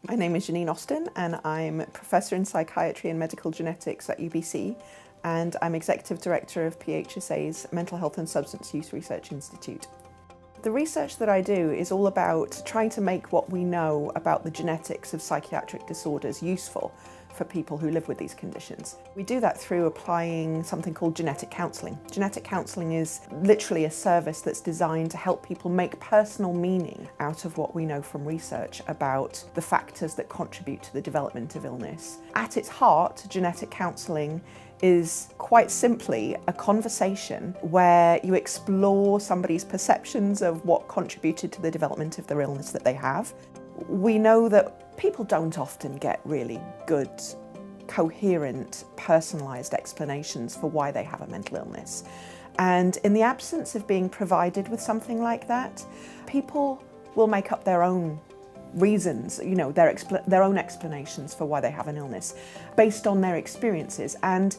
My name is Jehannine Austin and I'm Professor in Psychiatry and Medical Genetics at UBC, and I'm Executive Director of PHSA's Mental Health and Substance Use Research Institute. The research that I do is all about trying to make what we know about the genetics of psychiatric disorders useful for people who live with these conditions. We do that through applying something called genetic counselling. Genetic counselling is literally a service that's designed to help people make personal meaning out of what we know from research about the factors that contribute to the development of illness. At its heart, genetic counselling is quite simply a conversation where you explore somebody's perceptions of what contributed to the development of their illness that they have. We know that people don't often get really good, coherent, personalised explanations for why they have a mental illness. And in the absence of being provided with something like that, people will make up their own reasons, their own explanations for why they have an illness based on their experiences. And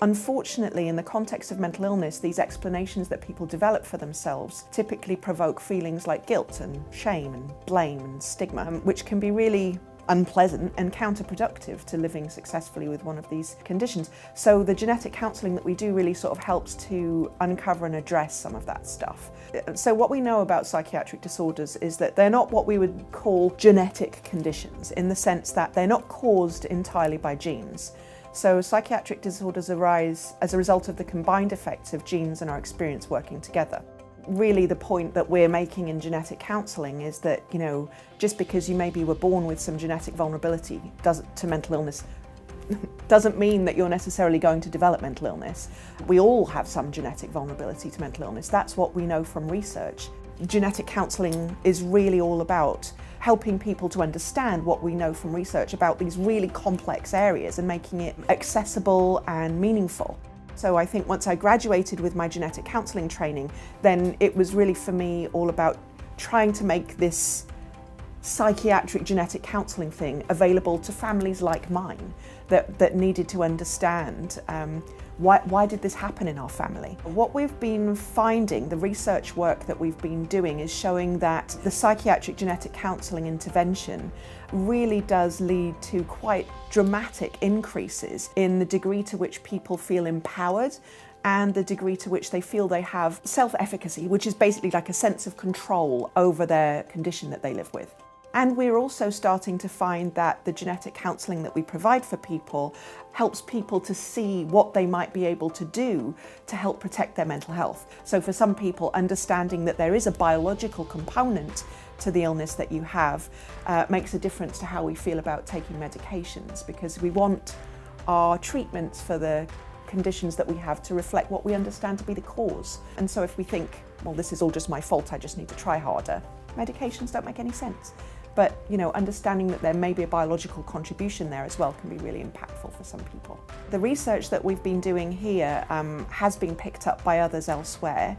unfortunately, in the context of mental illness, these explanations that people develop for themselves typically provoke feelings like guilt and shame and blame and stigma, which can be really unpleasant and counterproductive to living successfully with one of these conditions. So the genetic counselling that we do really sort of helps to uncover and address some of that stuff. So what we know about psychiatric disorders is that they're not what we would call genetic conditions, in the sense that they're not caused entirely by genes. So psychiatric disorders arise as a result of the combined effects of genes and our experience working together. Really, the point that we're making in genetic counselling is that, just because you maybe were born with some genetic vulnerability to mental illness doesn't mean that you're necessarily going to develop mental illness. We all have some genetic vulnerability to mental illness. That's what we know from research. Genetic counselling is really all about helping people to understand what we know from research about these really complex areas and making it accessible and meaningful. So I think once I graduated with my genetic counselling training, then it was really for me all about trying to make this psychiatric genetic counselling thing available to families like mine that needed to understand why did this happen in our family. What we've been finding, the research work that we've been doing, is showing that the psychiatric genetic counselling intervention really does lead to quite dramatic increases in the degree to which people feel empowered and the degree to which they feel they have self-efficacy, which is basically like a sense of control over their condition that they live with. And we're also starting to find that the genetic counselling that we provide for people helps people to see what they might be able to do to help protect their mental health. So for some people, understanding that there is a biological component to the illness that you have makes a difference to how we feel about taking medications, because we want our treatments for the conditions that we have to reflect what we understand to be the cause. And so if we think, well, this is all just my fault, I just need to try harder, medications don't make any sense. But understanding that there may be a biological contribution there as well can be really impactful for some people. The research that we've been doing here has been picked up by others elsewhere.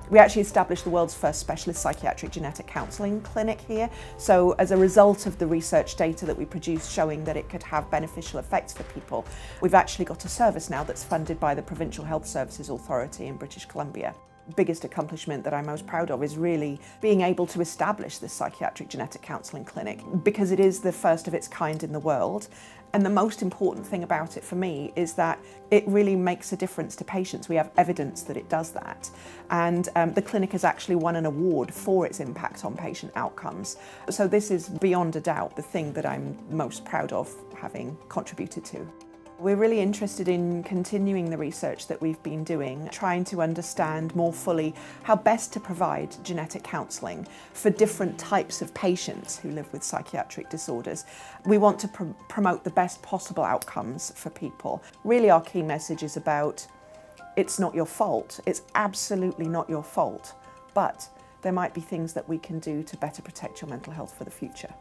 We actually established the world's first specialist psychiatric genetic counselling clinic here. So as a result of the research data that we produced showing that it could have beneficial effects for people, we've actually got a service now that's funded by the Provincial Health Services Authority in British Columbia. Biggest accomplishment that I'm most proud of is really being able to establish this psychiatric genetic counselling clinic, because it is the first of its kind in the world. And the most important thing about it for me is that it really makes a difference to patients. We have evidence that it does that. And the clinic has actually won an award for its impact on patient outcomes. So this is beyond a doubt the thing that I'm most proud of having contributed to. We're really interested in continuing the research that we've been doing, trying to understand more fully how best to provide genetic counselling for different types of patients who live with psychiatric disorders. We want to promote the best possible outcomes for people. Really, our key message is about it's not your fault. It's absolutely not your fault, but there might be things that we can do to better protect your mental health for the future.